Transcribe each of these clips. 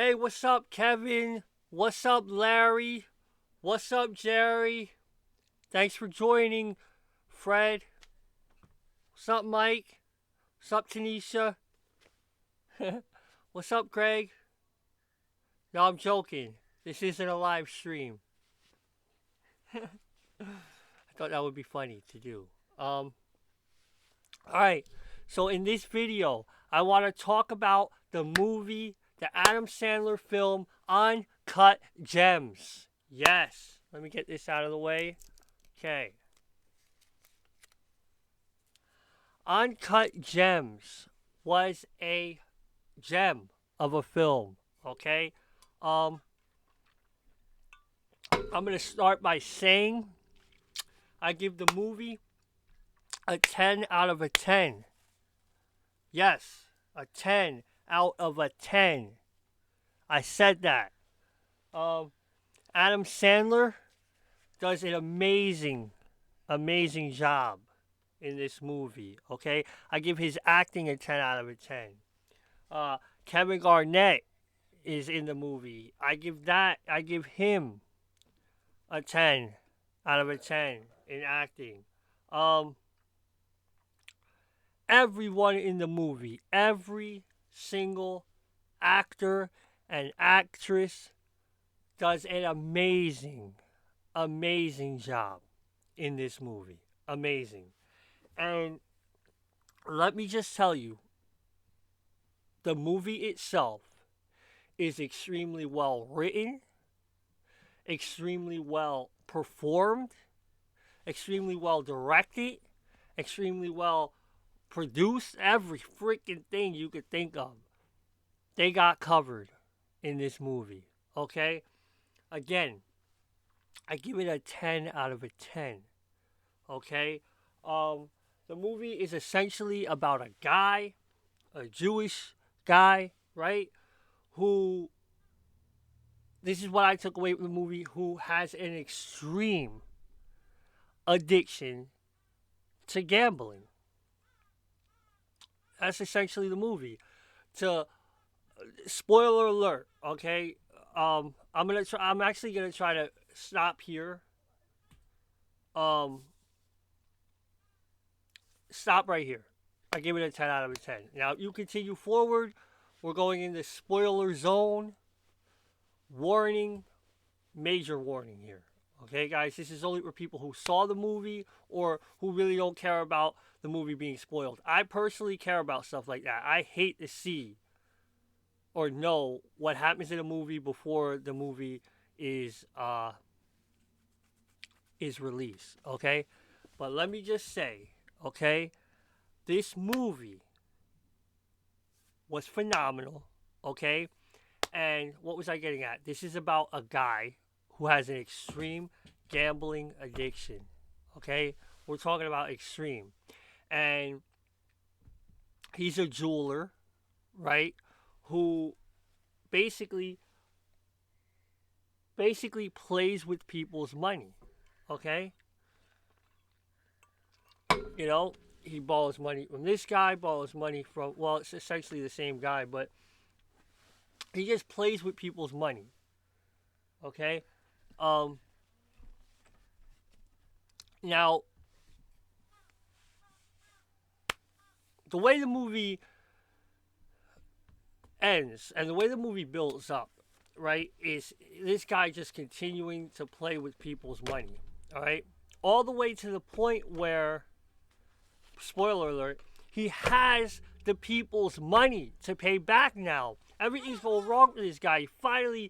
Hey, what's up, Kevin? What's up, Larry? What's up, Jerry? Thanks for joining, Fred. What's up, Mike? What's up, Tanisha? What's up, Greg? No, I'm joking. This isn't a live stream. I thought that would be funny to do. Alright, so in this video, I want to talk about the movie, the Adam Sandler film, Uncut Gems. Yes, let me get this out of the way. Okay. Uncut Gems was a gem of a film. Okay. Um, I'm going to start by saying I give the movie a 10 out of a 10. Yes, a 10 out of a 10. I said that. Adam Sandler does an amazing job in this movie. Okay, I give his acting a 10 out of a 10. Kevin Garnett is in the movie. I give him a 10 out of a 10 in acting. Everyone in the movie, every single actor and actress does an amazing job in this movie. Amazing. And let me just tell you, the movie itself is extremely well written, extremely well performed, extremely well directed, extremely well produced. Every freaking thing you could think of, they got covered in this movie. Okay? Again, I give it a 10 out of a 10. Okay? The movie is essentially about a guy, a Jewish guy, right? Who, this is what I took away from the movie, who has an extreme addiction to gambling. That's essentially the movie. To spoiler alert, okay? I'm actually gonna try to stop here. Stop right here. I give it a 10 out of a 10. Now, you continue forward. We're going into spoiler zone. Warning, major warning here. Okay, guys, this is only for people who saw the movie or who really don't care about the movie being spoiled. I personally care about stuff like that. I hate to see or know what happens in a movie before the movie is released. Okay, but let me just say, okay, this movie was phenomenal. Okay, and what was I getting at? This is about a guy who has an extreme gambling addiction. Okay, we're talking about extreme, and he's a jeweler, right? Who basically plays with people's money. Okay, you know, he borrows money from this guy, borrows money from, well, it's essentially the same guy, but he just plays with people's money. Okay, now the way the movie ends and the way the movie builds up, right, is this guy just continuing to play with people's money, all right? All the way to the point where, spoiler alert, he has the people's money to pay back now. Everything's going wrong with this guy. Finally,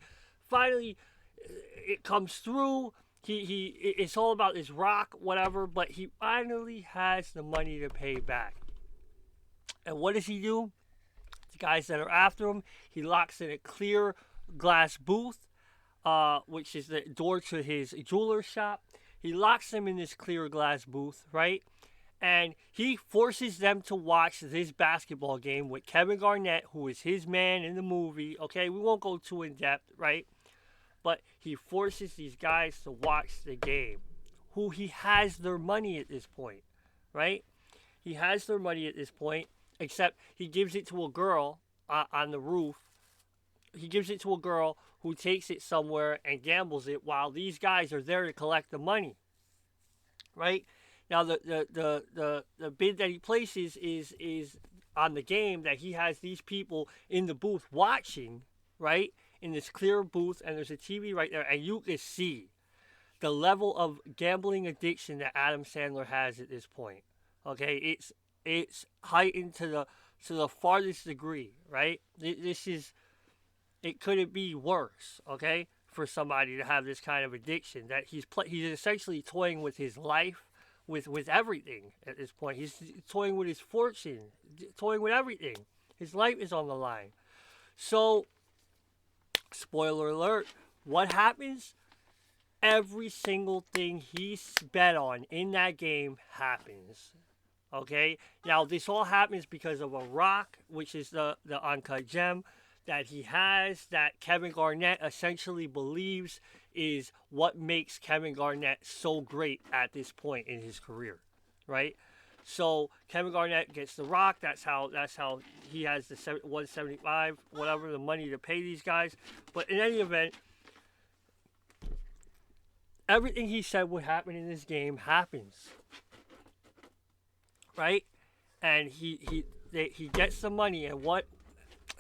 it comes through. It's all about this rock, whatever, but he finally has the money to pay back. And what does he do? The guys that are after him, he locks in a clear glass booth, which is the door to his jeweler shop. He locks them in this clear glass booth, right? And he forces them to watch this basketball game with Kevin Garnett, who is his man in the movie. Okay, we won't go too in depth, right? But he forces these guys to watch the game, who he has their money at this point, right? He has their money at this point, except he gives it to a girl on the roof he gives it to a girl who takes it somewhere and gambles it while these guys are there to collect the money. Right? Now the bid that he places is on the game that he has these people in the booth watching, right? In this clear booth, and there's a TV right there, and you can see the level of gambling addiction that Adam Sandler has at this point. Okay, it's heightened to the farthest degree, right? This is, it couldn't be worse, okay, for somebody to have this kind of addiction that he's essentially toying with his life, with everything at this point. He's toying with his fortune, toying with everything. His life is on the line. So, spoiler alert, what happens? Every single thing he bet on in that game happens. Okay? Now, this all happens because of a rock, which is the Uncut Gem that he has, that Kevin Garnett essentially believes is what makes Kevin Garnett so great at this point in his career, right? So Kevin Garnett gets the rock. That's how he has the 175, whatever, the money to pay these guys. But in any event, everything he said would happen in this game happens, right? And he gets the money, and what?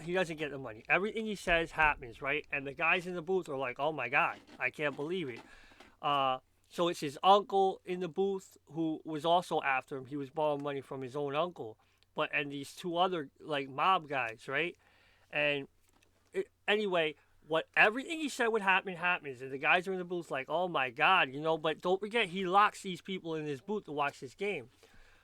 He doesn't get the money. Everything he says happens, right? And the guys in the booth are like, oh my God, I can't believe it. So it's his uncle in the booth who was also after him. He was borrowing money from his own uncle. And these two other, like, mob guys, right? And anyway, everything he said would happen happens. And the guys are in the booth like, oh my God, but don't forget, he locks these people in this booth to watch this game.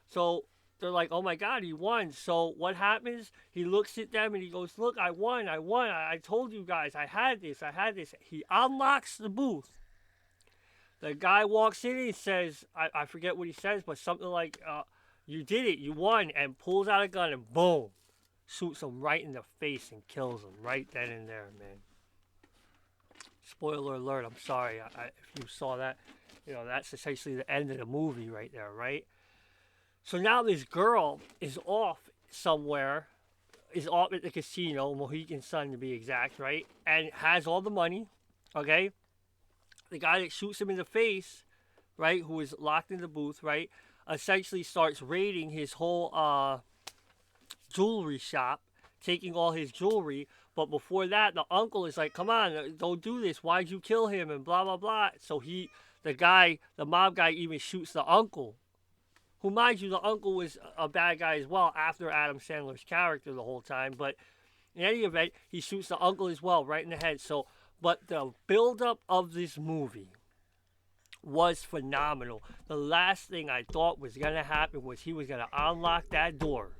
So they're like, oh my God, he won. So what happens? He looks at them and he goes, look, I won. I told you guys, I had this. He unlocks the booth. The guy walks in and says, I forget what he says, but something like, you did it, you won, and pulls out a gun and boom, shoots him right in the face and kills him right then and there, man. Spoiler alert, I'm sorry if you saw that. That's essentially the end of the movie right there, right? So now this girl is off somewhere, is off at the casino, Mohegan Sun to be exact, right? And has all the money, okay? The guy that shoots him in the face, right, who is locked in the booth, right, essentially starts raiding his whole jewelry shop, taking all his jewelry. But before that, the uncle is like, come on, don't do this. Why'd you kill him? And blah, blah, blah. So the mob guy even shoots the uncle. Who, mind you, the uncle was a bad guy as well after Adam Sandler's character the whole time. But in any event, he shoots the uncle as well, right in the head. So, but the buildup of this movie was phenomenal. The last thing I thought was going to happen was he was going to unlock that door.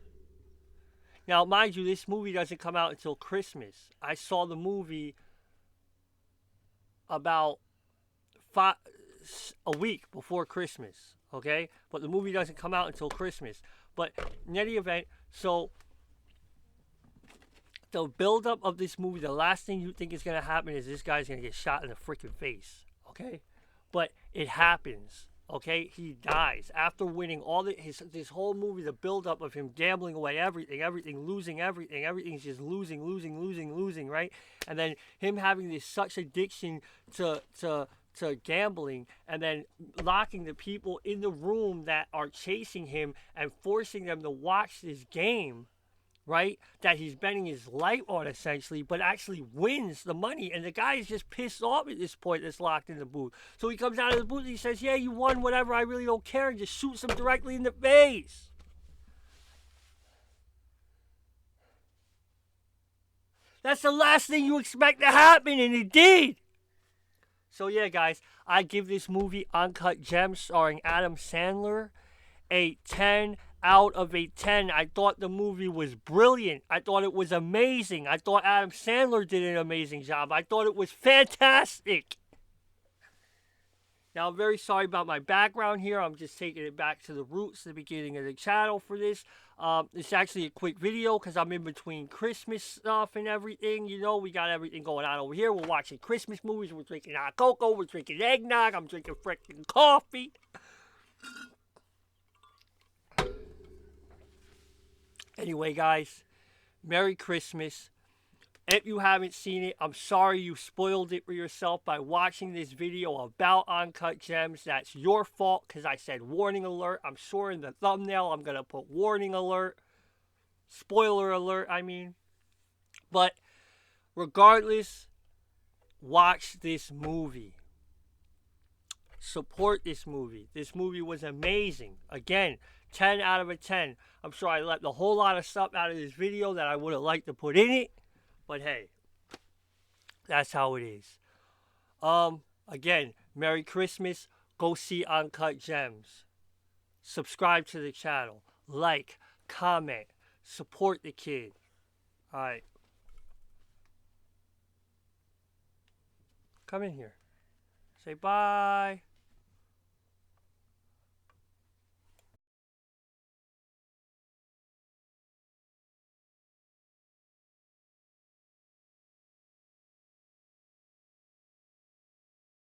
Now, mind you, this movie doesn't come out until Christmas. I saw the movie about a week before Christmas. Okay, but the movie doesn't come out until Christmas. But in any event, so the build-up of this movie, the last thing you think is going to happen is this guy's going to get shot in the freaking face. Okay, but it happens. Okay, he dies after winning all this whole movie. The build-up of him gambling away everything, losing everything. Everything's just losing, right? And then him having this such addiction to gambling, and then locking the people in the room that are chasing him and forcing them to watch this game, right, that he's betting his life on essentially, but actually wins the money. And the guy is just pissed off at this point that's locked in the booth. So he comes out of the booth and he says, yeah, you won, whatever, I really don't care, and just shoots him directly in the face. That's the last thing you expect to happen, and it did. So yeah, guys, I give this movie, Uncut Gems, starring Adam Sandler, a 10 out of a 10. I thought the movie was brilliant. I thought it was amazing. I thought Adam Sandler did an amazing job. I thought it was fantastic. Now, I'm very sorry about my background here. I'm just taking it back to the roots, the beginning of the channel for this. It's actually a quick video because I'm in between Christmas stuff and everything. We got everything going on over here. We're watching Christmas movies. We're drinking hot cocoa. We're drinking eggnog. I'm drinking freaking coffee. Anyway, guys, Merry Christmas. If you haven't seen it, I'm sorry you spoiled it for yourself by watching this video about Uncut Gems. That's your fault because I said warning alert. I'm sure in the thumbnail I'm going to put warning alert. Spoiler alert, I mean. But regardless, watch this movie. Support this movie. This movie was amazing. Again, 10 out of a 10. I'm sure I left a whole lot of stuff out of this video that I would have liked to put in it. But hey, that's how it is. Again, Merry Christmas. Go see Uncut Gems. Subscribe to the channel. Like, comment, support the kid. Alright. Come in here. Say bye.